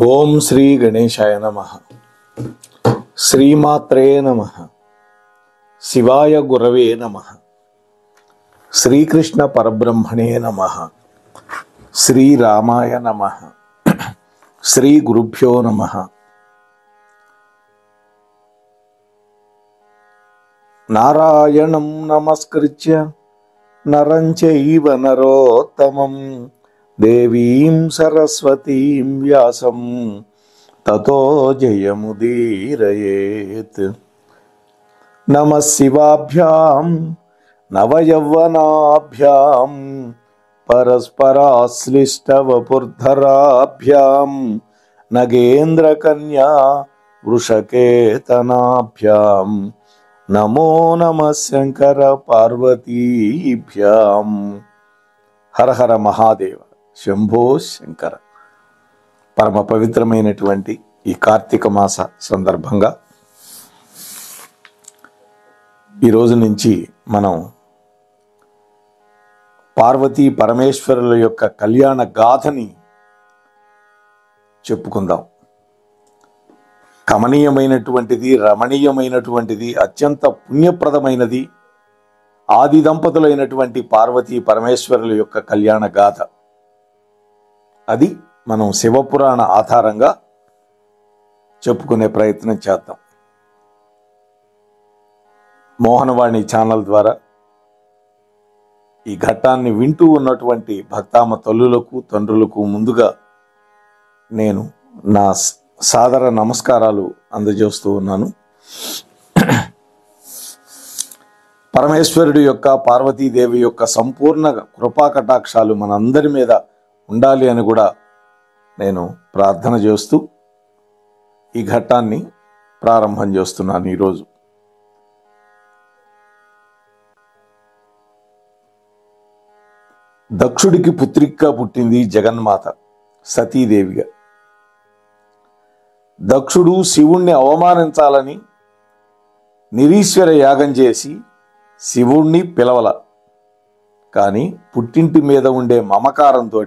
ఓం శ్రీ గణేశాయ నమః. శ్రీమాత్రే నమః. శివాయ గురవే నమః. శ్రీకృష్ణ పరబ్రహ్మణే నమః. శ్రీరామాయ నమః. శ్రీ గురుభ్యో నమః. నారాయణం నమస్కృత్య నరం చైవ నరోత్తమం దేవీం సరస్వతీం వ్యాసం తతో జయముదీరయేత్. నమః శివాభ్యాం నవయౌవనాభ్యాం పరస్పరాశ్లిష్టవపుర్ధరాభ్యాం నగేంద్రకన్యా వృషకేతనాభ్యాం నమో నమః శంకర పార్వతీభ్యాం. హర హర మహాదేవ శంభో శంకర. పరమ పవిత్రమైనటువంటి ఈ కార్తీక మాస సందర్భంగా ఈరోజు నుంచి మనం పార్వతీ పరమేశ్వరుల యొక్క కళ్యాణ గాథని చెప్పుకుందాం. కమనీయమైనటువంటిది, రమణీయమైనటువంటిది, అత్యంత పుణ్యప్రదమైనది ఆది దంపతులైనటువంటి పార్వతీ పరమేశ్వరుల యొక్క కళ్యాణ గాథ. అది మనం శివపురాణ ఆధారంగా చెప్పుకునే ప్రయత్నం చేద్దాం. మోహనవాణి ఛానల్ ద్వారా ఈ ఘట్టాన్ని వింటూ ఉన్నటువంటి భక్తామ తల్లులకు తండ్రులకు ముందుగా నేను నా సాదర నమస్కారాలు అందజేస్తూ ఉన్నాను. పరమేశ్వరుడి యొక్క, పార్వతీదేవి యొక్క సంపూర్ణ కృపా కటాక్షాలు మనందరి మీద ఉండాలి అని కూడా నేను ప్రార్థన చేస్తూ ఈ ఘట్టాన్ని ప్రారంభం చేస్తున్నాను. ఈరోజు దక్షుడికి పుత్రికగా పుట్టింది జగన్మాత సతీదేవిగా. దక్షుడు శివుణ్ణి అవమానించాలని నిరీశ్వర యాగం చేసి శివుణ్ణి పిలవల. కానీ పుట్టింటి మీద ఉండే మమకారంతో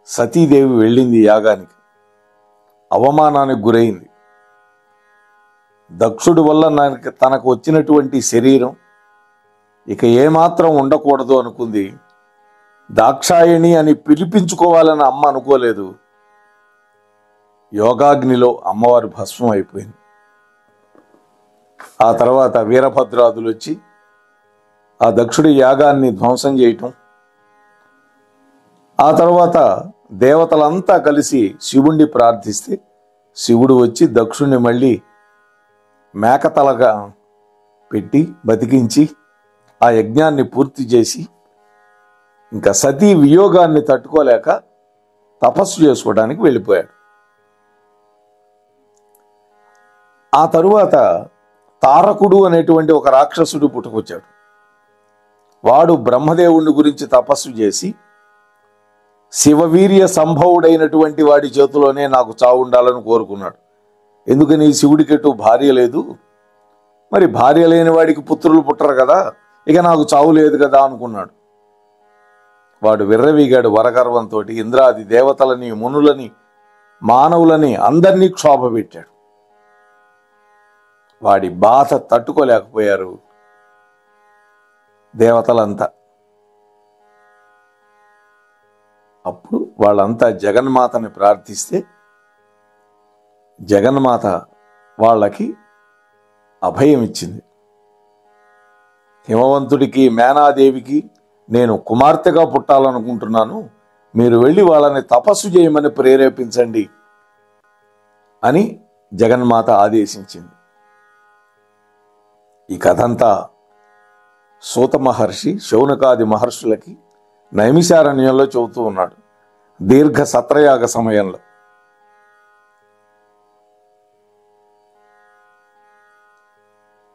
సతీదేవి వెళ్ళింది యాగానికి. అవమానానికి గురైంది. దక్షుడి వల్ల తనకు వచ్చినటువంటి శరీరం ఇక ఏమాత్రం ఉండకూడదు అనుకుంది. దాక్షాయణి అని పిలిపించుకోవాలని అమ్మ అనుకోలేదు. యోగాగ్నిలో అమ్మవారు భస్మం అయిపోయింది. ఆ తర్వాత వీరభద్రాదులు వచ్చి ఆ దక్షుడి యాగాన్ని ధ్వంసం చేయటం, ఆ తర్వాత దేవతలంతా కలిసి శివుణ్ణి ప్రార్థిస్తే శివుడు వచ్చి దక్షుణ్ణి మళ్ళీ మేకతలగా పెట్టి బతికించి ఆ యజ్ఞాన్ని పూర్తి చేసి ఇంకా సతీ వియోగాన్ని తట్టుకోలేక తపస్సు చేసుకోవడానికి వెళ్ళిపోయాడు. ఆ తరువాత తారకుడు అనేటువంటి ఒక రాక్షసుడు పుట్టుకొచ్చాడు. వాడు బ్రహ్మదేవుని గురించి తపస్సు చేసి శివవీర్య సంభవుడైనటువంటి వాడి చేతిలోనే నాకు చావు ఉండాలని కోరుకున్నాడు. ఎందుకని? శివుడికెటు భార్య లేదు, మరి భార్య లేని వాడికి పుత్రులు పుట్టరు కదా, ఇక నాకు చావు లేదు కదా అనుకున్నాడు. వాడు విర్రవీగాడు వరగర్వంతో. ఇంద్రాది దేవతలని, మునులని, మానవులని అందరినీ క్షోభ పెట్టాడు. వాడి బాధ తట్టుకోలేకపోయారు దేవతలంతా. అప్పుడు వాళ్ళంతా జగన్మాతని ప్రార్థిస్తే జగన్మాత వాళ్ళకి అభయం ఇచ్చింది. హిమవంతుడికి, మేనాదేవికి నేను కుమార్తెగా పుట్టాలనుకుంటున్నాను, మీరు వెళ్ళి వాళ్ళని తపస్సు చేయమని ప్రేరేపించండి అని జగన్మాత ఆదేశించింది. ఈ కథంతా సూత మహర్షి శౌనకాది మహర్షులకి నైమిషారణ్యంలో చెబుతూ ఉన్నాడు దీర్ఘ సత్రయాగ సమయంలో.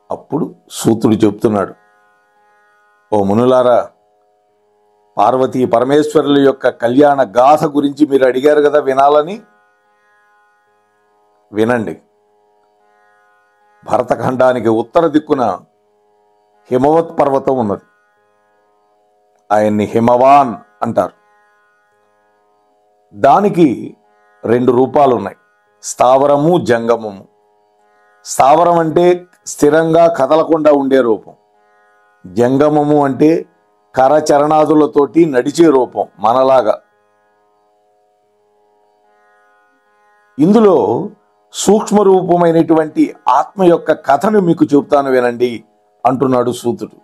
అప్పుడు సూతుడు చెప్తున్నాడు, ఓ మునులారా, పార్వతీ పరమేశ్వరుల యొక్క కళ్యాణ గాథ గురించి మీరు అడిగారు కదా వినాలని, వినండి. భరతఖండానికి ఉత్తర దిక్కున హిమవత్ పర్వతం ఉన్నది. ఆయన్ని హిమవాన్ అంటారు. దానికి రెండు రూపాలు ఉన్నాయి, స్థావరము, జంగమము. స్థావరం అంటే స్థిరంగా కదలకుండా ఉండే రూపం. జంగమము అంటే కరచరణాదులతోటి నడిచే రూపం మనలాగా. ఇందులో సూక్ష్మ రూపమైనటువంటి ఆత్మ యొక్క కథను మీకు చెబుతాను వినండి అంటున్నాడు సూతుడు.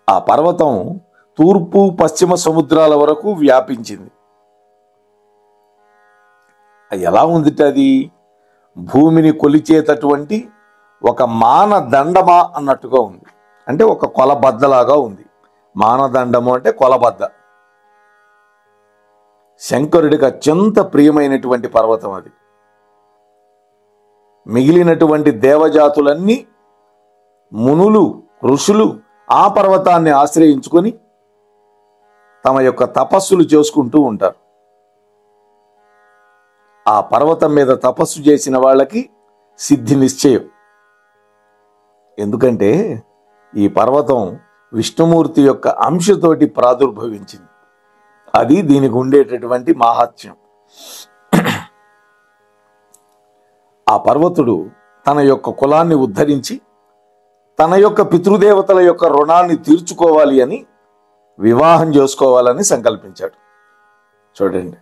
ఆ పర్వతం తూర్పు పశ్చిమ సముద్రాల వరకు వ్యాపించింది. ఎలా ఉందిట అది? భూమిని కొలిచేటటువంటి ఒక మానదండమా అన్నట్టుగా ఉంది. అంటే ఒక కొలబద్దలాగా ఉంది. మానదండము అంటే కొలబద్ద. శంకరుడికి అత్యంత ప్రియమైనటువంటి పర్వతం అది. మిగిలినటువంటి దేవజాతులన్నీ, మునులు, ఋషులు ఆ పర్వతాన్ని ఆశ్రయించుకొని తమ యొక్క తపస్సులు చేసుకుంటూ ఉంటారు. ఆ పర్వతం మీద తపస్సు చేసిన వాళ్ళకి సిద్ధి నిశ్చయం. ఎందుకంటే ఈ పర్వతం విష్ణుమూర్తి యొక్క అంశతోటి ప్రాదుర్భవించింది. అది దీనికి ఉండేటటువంటి మహాత్మ్యం. ఆ పర్వతుడు తన యొక్క కులాన్ని ఉద్ధరించి తన యొక్క పితృదేవతల యొక్క రుణాన్ని తీర్చుకోవాలి అని వివాహం చేసుకోవాలని సంకల్పించాడు. చూడండి,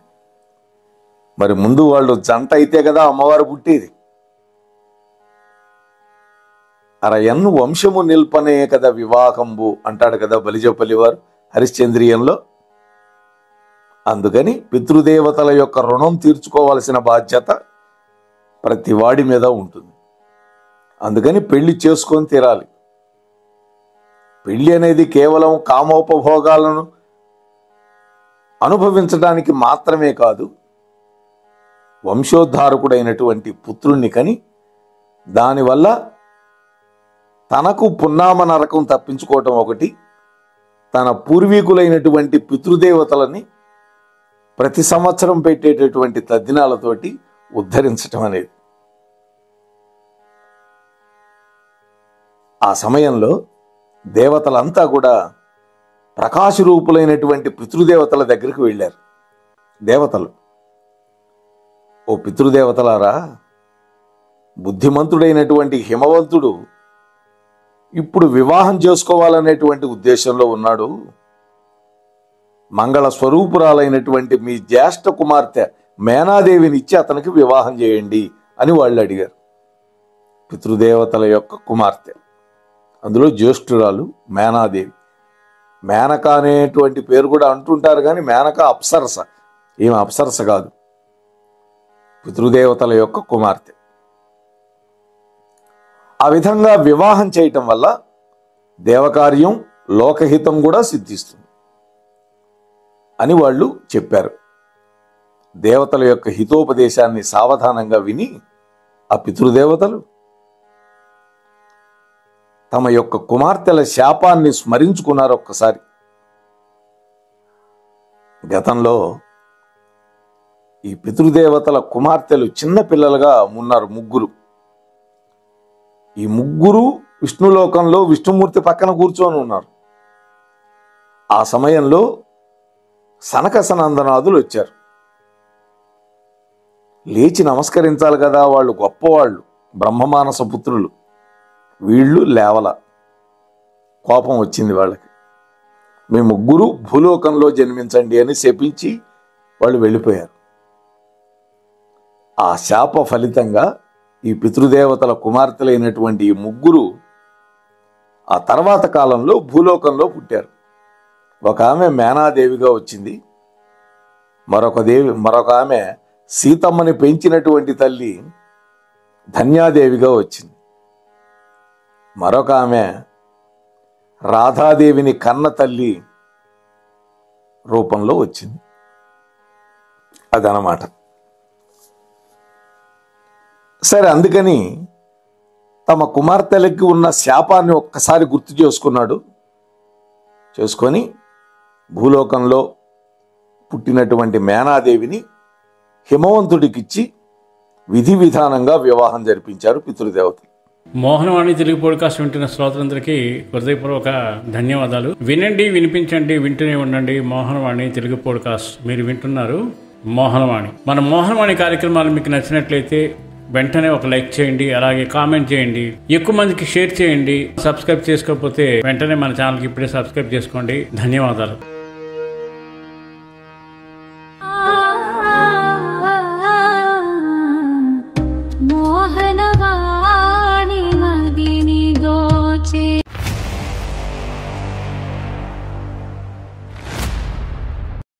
మరి ముందు వాళ్ళు జంట అయితే కదా అమ్మవారు పుట్టేది. అరయన్ను వంశము నిల్పనే కదా వివాహంబు అంటాడు కదా బలిజపల్లి వారు హరిశ్చంద్రియంలో. అందుకని పితృదేవతల యొక్క రుణం తీర్చుకోవాల్సిన బాధ్యత ప్రతి వాడి మీద ఉంటుంది. అందుకని పెళ్లి చేసుకొని తీరాలి. పెళ్లి అనేది కేవలం కామోపభోగాలను అనుభవించడానికి మాత్రమే కాదు, వంశోద్ధారకుడైనటువంటి పుత్రుణ్ణి కని దానివల్ల తనకు పున్నామ నరకం తప్పించుకోవటం ఒకటి, తన పూర్వీకులైనటువంటి పితృదేవతలని ప్రతి సంవత్సరం పెట్టేటటువంటి తద్దినాలతోటి ఉద్ధరించటం అనేది. ఆ సమయంలో దేవతలంతా కూడా ప్రకాశరూపులైనటువంటి పితృదేవతల దగ్గరికి వెళ్ళారు. దేవతలు, ఓ పితృదేవతలారా, బుద్ధిమంతుడైనటువంటి హిమవంతుడు ఇప్పుడు వివాహం చేసుకోవాలనేటువంటి ఉద్దేశంలో ఉన్నాడు. మంగళ స్వరూపురాలైనటువంటి మీ జ్యేష్ఠ కుమార్తె మేనాదేవిని ఇచ్చి అతనికి వివాహం చేయండి అని వాళ్ళు అడిగారు. పితృదేవతల యొక్క కుమార్తె, అందులో జ్యేష్ఠురాలు మేనాదేవి. మేనక అనేటువంటి పేరు కూడా అంటుంటారు, కానీ మేనక అప్సరస, ఏమి అప్సరస కాదు, పితృదేవతల యొక్క కుమార్తె. ఆ విధంగా వివాహం చేయటం వల్ల దేవకార్యం, లోకహితం కూడా సిద్ధిస్తుంది అని వాళ్ళు చెప్పారు. దేవతల యొక్క హితోపదేశాన్ని సావధానంగా విని ఆ పితృదేవతలు తమ యొక్క కుమార్తెల శాపాన్ని స్మరించుకున్నారు. ఒక్కసారి గతంలో ఈ పితృదేవతల కుమార్తెలు చిన్న పిల్లలుగా ఉన్నారు, ముగ్గురు. ఈ ముగ్గురు విష్ణులోకంలో విష్ణుమూర్తి పక్కన కూర్చొని ఉన్నారు. ఆ సమయంలో సనక సనందనాదులు వచ్చారు. లేచి నమస్కరించాలి కదా, వాళ్ళు గొప్పవాళ్ళు, బ్రహ్మమానస పుత్రులు. వీళ్ళు లేవల. కోపం వచ్చింది వాళ్ళకి. మీ ముగ్గురు భూలోకంలో జన్మించండి అని శపించి వాళ్ళు వెళ్ళిపోయారు. ఆ శాప ఫలితంగా ఈ పితృదేవతల కుమార్తెలైనటువంటి ఈ ముగ్గురు ఆ తర్వాత కాలంలో భూలోకంలో పుట్టారు. ఒక ఆమె మేనాదేవిగా వచ్చింది, మరొక ఆమె సీతమ్మని పెంచినటువంటి తల్లి ధన్యాదేవిగా వచ్చింది. మరొక ఆమె రాధాదేవిని కన్న తల్లి రూపంలో వచ్చింది. అదనమాట. సరే, అందుకని తమ కుమార్తెలకి ఉన్న శాపాన్ని ఒక్కసారి గుర్తు చేసుకొని భూలోకంలో పుట్టినటువంటి మేనాదేవిని హిమవంతుడికిచ్చి విధి విధానంగా వివాహం జరిపించారు పితృదేవతలు. మోహనవాణి తెలుగు పోడ్కాస్ట్ వింటున్న శ్రోతలందరికీ హృదయపూర్వక ధన్యవాదాలు. వినండి, వినిపించండి, వింటూనే ఉండండి. మోహనవాణి తెలుగు పోడ్కాస్ట్ మీరు వింటున్నారు. మోహనవాణి. మన మోహనవాణి కార్యక్రమాలు మీకు నచ్చినట్లయితే వెంటనే ఒక లైక్ చేయండి, అలాగే కామెంట్ చేయండి, ఎక్కువ మందికి షేర్ చేయండి. సబ్స్క్రైబ్ చేసుకోకపోతే వెంటనే మన ఛానల్కి ఇప్పుడే సబ్స్క్రైబ్ చేసుకోండి. ధన్యవాదాలు.